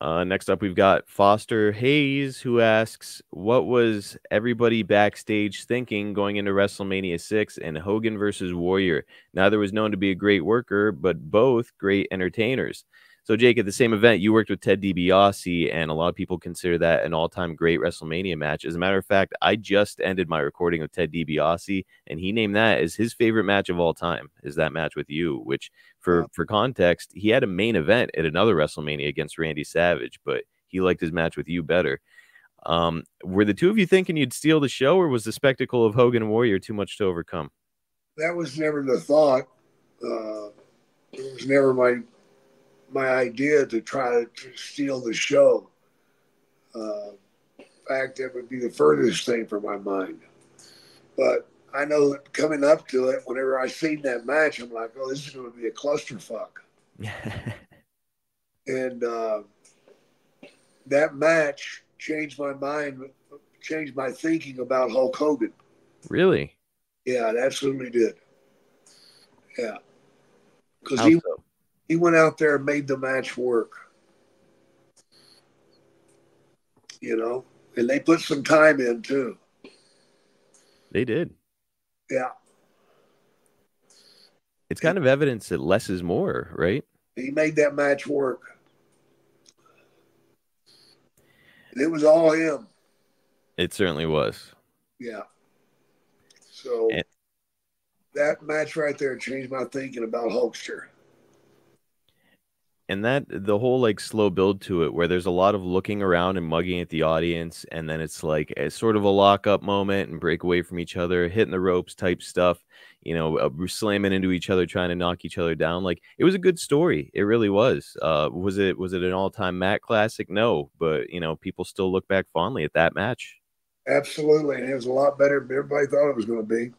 Next up, we've got Foster Hayes, who asks, what was everybody backstage thinking going into WrestleMania 6 and Hogan versus Warrior? Neither was known to be a great worker, but both great entertainers. So, Jake, at the same event, you worked with Ted DiBiase, and a lot of people consider that an all-time great WrestleMania match. As a matter of fact, I just ended my recording of Ted DiBiase, and he named that as his favorite match of all time, is that match with you, which for context, he had a main event at another WrestleMania against Randy Savage, but he liked his match with you better. Were the two of you thinking you'd steal the show, or was the spectacle of Hogan and Warrior too much to overcome? That was never the thought. It was never my idea to try to steal the show. In fact, that would be the furthest thing from my mind. But I know that coming up to it, whenever I seen that match, I'm like, oh, this is going to be a clusterfuck. And that match changed my mind, changed my thinking about Hulk Hogan. Really? Yeah, it absolutely did. Yeah. Because he went out there and made the match work. You know? And they put some time in, too. They did. Yeah. It's kind of evidence that less is more, right? He made that match work. And it was all him. It certainly was. Yeah. So that match right there changed my thinking about Hulkster. And that the whole like slow build to it, where there's a lot of looking around and mugging at the audience, and then it's like a sort of a lockup moment and break away from each other, hitting the ropes type stuff, you know, slamming into each other, trying to knock each other down. Like, it was a good story. It really was. Was it an all-time Matt classic? No, but you know, people still look back fondly at that match. Absolutely, and it was a lot better than everybody thought it was going to be.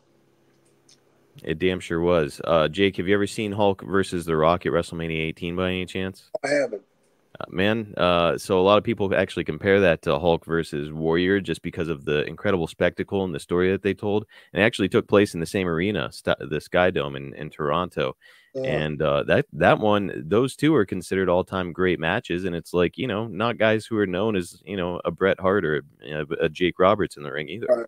It damn sure was. Jake, have you ever seen Hulk versus The Rock at WrestleMania 18 by any chance? I haven't. Man, so a lot of people actually compare that to Hulk versus Warrior just because of the incredible spectacle and the story that they told. And it actually took place in the same arena, the Sky Dome in Toronto. And that one, those two are considered all-time great matches. And it's like, you know, not guys who are known as, you know, a Bret Hart or a Jake Roberts in the ring either. Right.